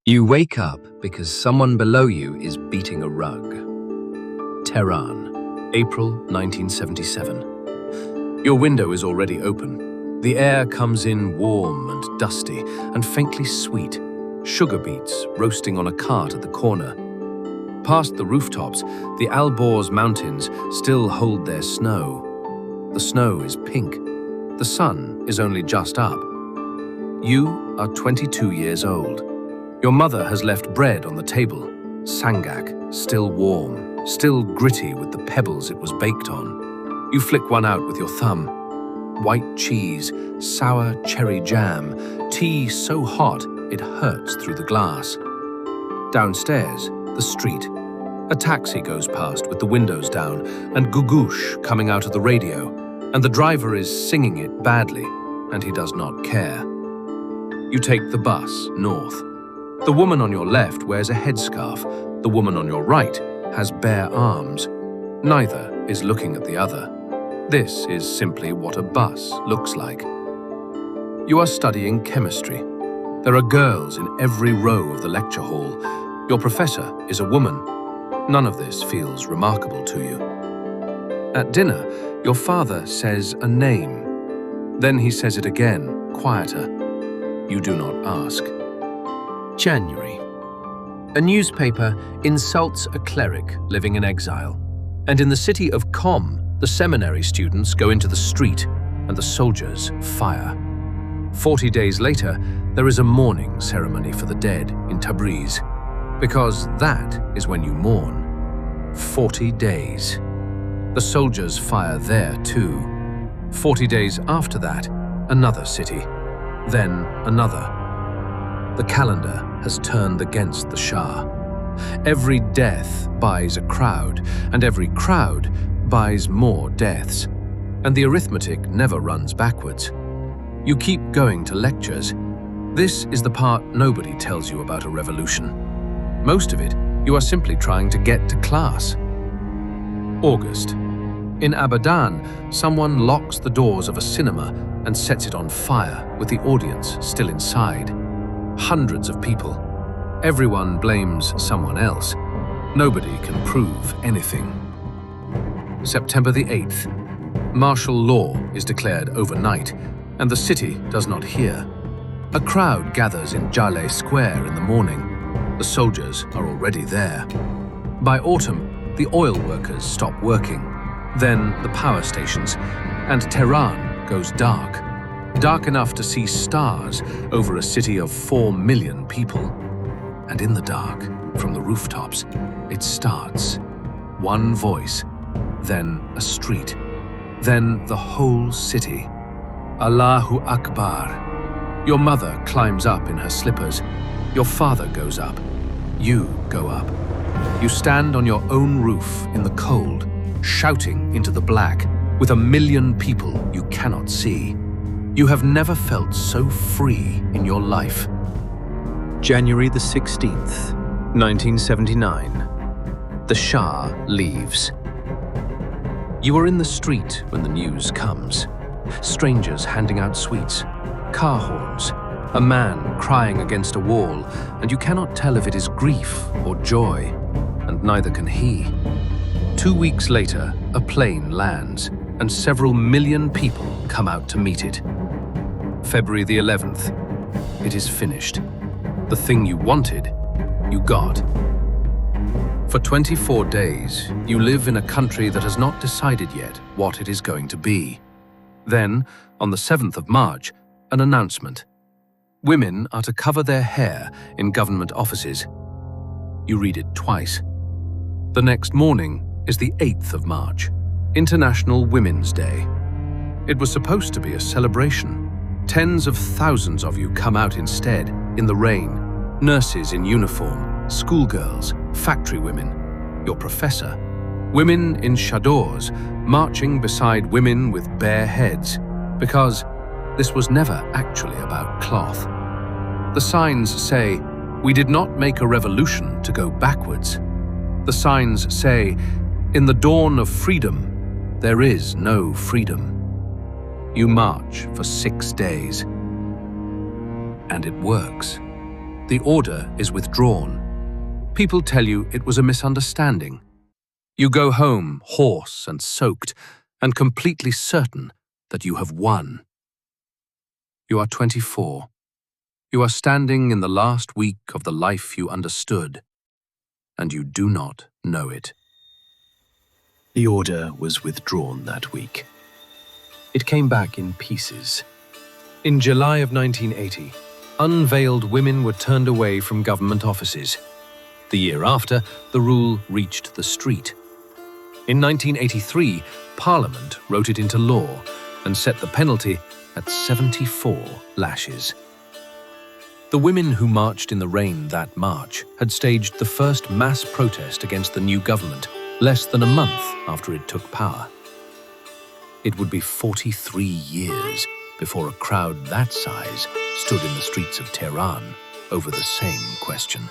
You wake up because someone below you is beating a rug. Tehran, April 1977. Your window is already open. The air comes in warm and dusty and faintly sweet, sugar beets roasting on a cart at the corner. Past the rooftops, the Alborz mountains still hold their snow. The snow is pink. The sun is only just up. You are 22 years old. Your mother has left bread on the table, sangak, still warm, still gritty with the pebbles it was baked on. You flick one out with your thumb. White cheese, sour cherry jam, tea so hot it hurts through the glass. Downstairs, the street. A taxi goes past with the windows down and Googoosh coming out of the radio, and the driver is singing it badly, and he does not care. You take the bus north. The woman on your left wears a headscarf. The woman on your right has bare arms. Neither is looking at the other. This is simply what a bus looks like. You are studying chemistry. There are girls in every row of the lecture hall. Your professor is a woman. None of this feels remarkable to you. At dinner, your father says a name. Then he says it again, quieter. You do not ask. January. A newspaper insults a cleric living in exile. And in the city of Qom, the seminary students go into the street and the soldiers fire. 40 days later, there is a mourning ceremony for the dead in Tabriz, because that is when you mourn. 40 days. The soldiers fire there too. 40 days after that, another city, then another. The calendar has turned against the Shah. Every death buys a crowd, and every crowd buys more deaths. And the arithmetic never runs backwards. You keep going to lectures. This is the part nobody tells you about a revolution. Most of it, you are simply trying to get to class. August. In Abadan, someone locks the doors of a cinema and sets it on fire with the audience still inside. Hundreds of people. Everyone blames someone else. Nobody can prove anything. September the 8th. Martial law is declared overnight, and the city does not hear. A crowd gathers in Jaleh Square in the morning. The soldiers are already there. By autumn, the oil workers stop working. Then the power stations, and Tehran goes dark. Dark enough to see stars over a city of 4 million people. And in the dark, from the rooftops, it starts. One voice, then a street, then the whole city. Allahu Akbar. Your mother climbs up in her slippers. Your father goes up. You go up. You stand on your own roof in the cold, shouting into the black, with 1 million people you cannot see. You have never felt so free in your life. January the 16th, 1979. The Shah leaves. You are in the street when the news comes. Strangers handing out sweets, car horns, a man crying against a wall, and you cannot tell if it is grief or joy, and neither can he. 2 weeks later, a plane lands, and several million people come out to meet it. February the 11th. It is finished. The thing you wanted, you got. For 24 days, you live in a country that has not decided yet what it is going to be. Then, on the 7th of March, an announcement. Women are to cover their hair in government offices. You read it twice. The next morning is the 8th of March, International Women's Day. It was supposed to be a celebration. Tens of thousands of you come out instead, in the rain. Nurses in uniform, schoolgirls, factory women, your professor. Women in chadors, marching beside women with bare heads, because this was never actually about cloth. The signs say, "We did not make a revolution to go backwards." The signs say, "In the dawn of freedom, there is no freedom." You march for 6 days. And it works. The order is withdrawn. People tell you it was a misunderstanding. You go home hoarse and soaked and completely certain that you have won. You are 24. You are standing in the last week of the life you understood, and you do not know it. The order was withdrawn that week. It came back in pieces. In July of 1980, unveiled women were turned away from government offices. The year after, the rule reached the street. In 1983, Parliament wrote it into law and set the penalty at 74 lashes. The women who marched in the rain that March had staged the first mass protest against the new government less than a month after it took power. It would be 43 years before a crowd that size stood in the streets of Tehran over the same question.